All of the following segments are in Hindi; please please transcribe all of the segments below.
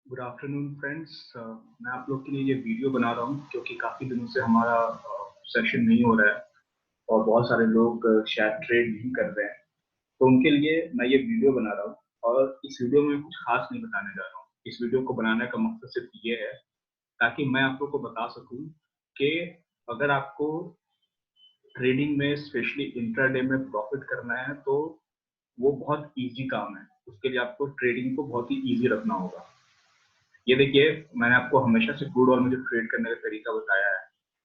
Good afternoon friends. मैं आप लोग के लिए ये वीडियो बना रहा हूँ क्योंकि काफ़ी दिनों से हमारा सेशन नहीं हो रहा है और बहुत सारे लोग शायद ट्रेड नहीं कर रहे हैं। तो उनके लिए मैं ये वीडियो बना रहा हूँ और इस वीडियो में कुछ खास नहीं बताने जा रहा हूँ। इस वीडियो को बनाने का मकसद सिर्फ ये है ताकि मैं आप लोग को बता सकूँ कि अगर आपको ट्रेडिंग में स्पेशली इंट्राडे में प्रॉफिट करना है तो वो बहुत ईजी काम है। उसके लिए आपको ट्रेडिंग को बहुत ही ईजी रखना होगा। ये देखिए, मैंने आपको हमेशा से क्रूड ऑयल में जो ट्रेड करने का तरीका बताया है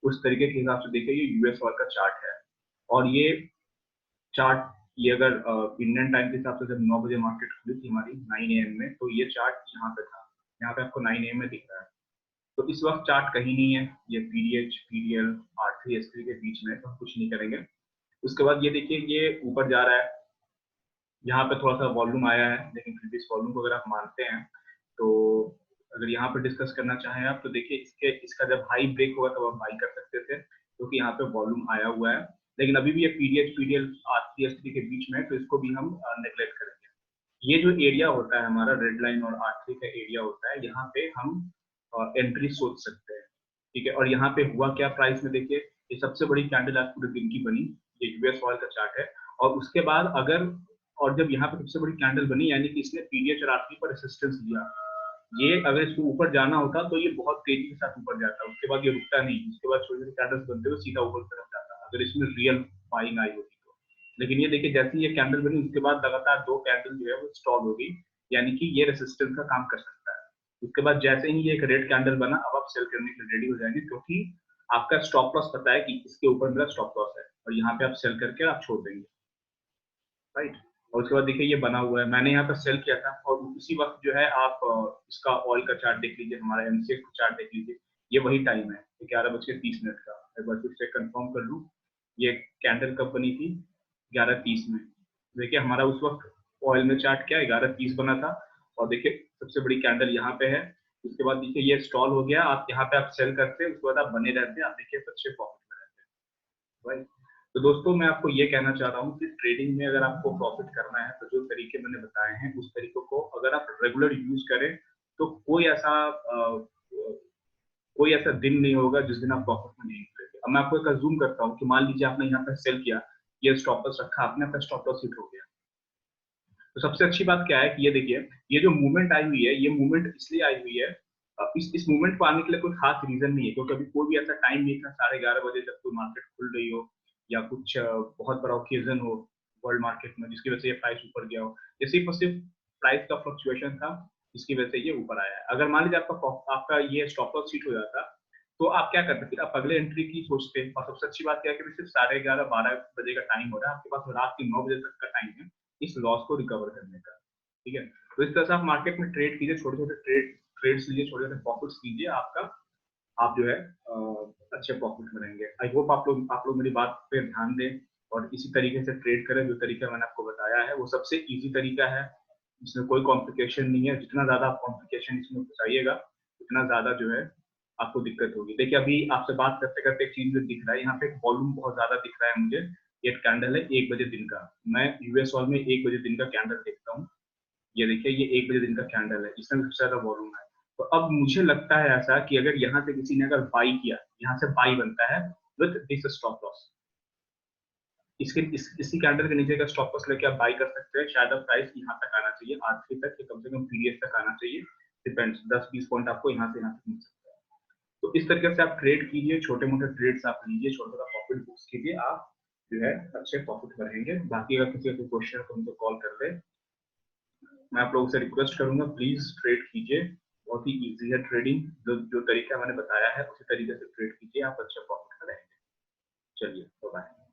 उस तरीके के हिसाब से देखिए ये यूएस ऑयल का चार्ट है। और ये चार्ट, ये अगर इंडियन टाइम के हिसाब से जब 9 बजे मार्केट खुली थी हमारी 9 AM में, तो ये चार्ट यहाँ पे था। यहाँ पे आपको 9 AM में दिख रहा है। तो इस वक्त चार्ट कहीं नहीं है, ये पीडीएच पीडीएल आर3 एस3 के बीच में, तो हम कुछ नहीं करेंगे। उसके बाद ये देखिए ये ऊपर जा रहा है। यहाँ पे थोड़ा सा वॉल्यूम आया है, लेकिन फिर भी इस वॉल्यूम को अगर आप मानते हैं तो अगर यहाँ पे डिस्कस करना चाहें आप तो देखिए इसका जब हाई ब्रेक होगा तब आप बाई कर सकते थे क्योंकि यहाँ पे वॉल्यूम आया हुआ है। लेकिन अभी भी ये पीडीएच पीडीएल आर3 एस3 के बीच में है, तो इसको भी हम नेग्लेक्ट करेंगे। ये जो एरिया होता है हमारा रेड लाइन और आर3 का एरिया होता है, यहाँ पे हम एंट्री सोच सकते हैं। ठीक है, और यहाँ पे हुआ क्या प्राइस में देखिए, ये सबसे बड़ी कैंडल आज पूरे दिन की बनी। ये यूएस ऑयल का चार्ट है। और उसके बाद अगर, और जब यहाँ पे सबसे बड़ी कैंडल बनी यानी कि इसने पीडीएच और आर3 पर रेसिस्टेंस दिया, ये अगर इसको ऊपर जाना होता तो ये बहुत तेजी के साथ ऊपर जाता। उसके बाद ये रुकता नहीं, उसके बाद छोटे छोटे कैंडल्स बनते हुए सीधा ऊपर की तरफ जाता अगर इसमें रियल बाइंग आई होती तो। लेकिन ये देखिए जैसे ये कैंडल बनी उसके बाद लगातार दो कैंडल जो है वो स्टॉल हो गई, यानी कि ये रेसिस्टेंस का काम कर सकता है। उसके बाद जैसे ही ये एक रेड कैंडल बना, अब आप सेल करने के लिए रेडी हो जाएंगे क्योंकि आपका स्टॉप लॉस पता है कि इसके ऊपर मेरा स्टॉप लॉस है और यहाँ पे आप सेल करके आप छोड़ देंगे, राइट। और उसके बाद देखिए ये बना हुआ है, मैंने यहाँ पर सेल किया था और उसी वक्त जो है आप इसका ऑयल का चार्ट देख लीजिए, हमारा एमसीएक्स का चार्ट देख लीजिए। ये वही टाइम है 11:30 का। एक बार फिर से कंफर्म कर लूँ, ये कैंडल कब बनी थी? 11:30 में। देखिए हमारा उस वक्त ऑयल में चार्ट क्या 11:30 बना था। और देखिए सबसे बड़ी कैंडल यहाँ पे है। उसके बाद देखिए ये स्टॉल हो गया, आप यहाँ पे आप सेल करते हैं, उसके बाद आप बने रहते हैं, आप देखिए अच्छे प्रॉफिट में रहते हैं, राइट। तो दोस्तों मैं आपको ये कहना चाह रहा हूँ कि ट्रेडिंग में अगर आपको प्रॉफिट करना है तो जो तरीके मैंने बताए हैं उस तरीकों को अगर आप रेगुलर यूज करें तो कोई ऐसा दिन नहीं होगा जिस दिन आप प्रॉफिट में नहीं निकलेंगे। अब मैं आपको एक अज्यूम करता हूँ कि मान लीजिए आपने यहाँ पर सेल किया, ये स्टॉप लॉस रखा आपने, आपका स्टॉप लॉस हिट हो गया। तो सबसे अच्छी बात क्या है कि ये देखिए, ये जो मूवमेंट आई हुई है, ये मूवमेंट इसलिए आई हुई है, इस मूवमेंट को आने के लिए कोई खास रीजन नहीं है क्योंकि अभी कोई भी ऐसा टाइम नहीं था 11:30 बजे जब कोई मार्केट खुल रही हो या कुछ बहुत बड़ा ओकेजन हो वर्ल्ड मार्केट में जिसकी वजह से ये प्राइस ऊपर गया हो। ये सिर्फ और सिर्फ प्राइस का फ्लक्चुएशन था, जिसकी वजह से ये ऊपर आया है। अगर मान लीजिए आपका ये स्टॉप लॉस हिट हो जाता तो आप क्या करते? फिर आप अगले एंट्री की सोचते। और सबसे अच्छी बात क्या है कि सिर्फ 11:30 12 बजे का टाइम हो रहा है, आपके पास रात के 9 बजे तक का टाइम है इस लॉस को रिकवर करने का। ठीक है, तो इस तरह से आप मार्केट में ट्रेड कीजिए, छोटे छोटे ट्रेड्स लीजिए, छोटे छोटे प्रॉफिट्स लीजिए, आपका आप जो है अच्छे प्रॉफिट में रहेंगे। आई होप आप लोग मेरी बात पे ध्यान दें और इसी तरीके से ट्रेड करें। जो तरीका मैंने आपको बताया है वो सबसे इजी तरीका है, इसमें कोई कॉम्प्लिकेशन नहीं है। जितना ज्यादा आप कॉम्प्लिकेशन इसमें घुसाइएगा उतना ज्यादा जो है आपको दिक्कत होगी। देखिए अभी आपसे बात करते करते एक चीज जो दिख रहा है, यहाँ पे वॉल्यूम बहुत ज्यादा दिख रहा है मुझे। ये कैंडल है 1 बजे दिन का। मैं यूएस ऑयल में 1 बजे दिन का कैंडल देखता हूँ। ये देखिए ये 1 बजे दिन का कैंडल है, इसमें सबसे ज्यादा वॉल्यूम है। तो अब मुझे लगता है ऐसा कि अगर यहाँ से किसी ने अगर बाई किया, यहाँ से बाई बनता है विद दिस स्टॉप लॉस, इसी कैंडल के नीचे का स्टॉप लॉस लेके आप बाई कर सकते हैं। शायद अब प्राइस यहाँ तक आना चाहिए, आर3 तक, या कम से कम पीडीएस तक आना चाहिए। डिपेंड्स, 10-20 पॉइंट आपको यहाँ से यहाँ तक मिल सकता है। तो इस तरीके से आप ट्रेड कीजिए, छोटे मोटे ट्रेड्स आप लीजिए, छोटा छोटा प्रॉफिट बुक्स कीजिए, आप जो है अच्छे प्रॉफिट में रहेंगे। बाकी अगर किसी का कोई क्वेश्चन है तो उनको कॉल कर ले। मैं आप लोगों से रिक्वेस्ट करूंगा प्लीज ट्रेड कीजिए, बहुत ही इजी है ट्रेडिंग। जो तरीका मैंने बताया है उसी तरीके से ट्रेड कीजिए, आप अच्छे प्रॉफिट में रहेंगे। चलिए बाय।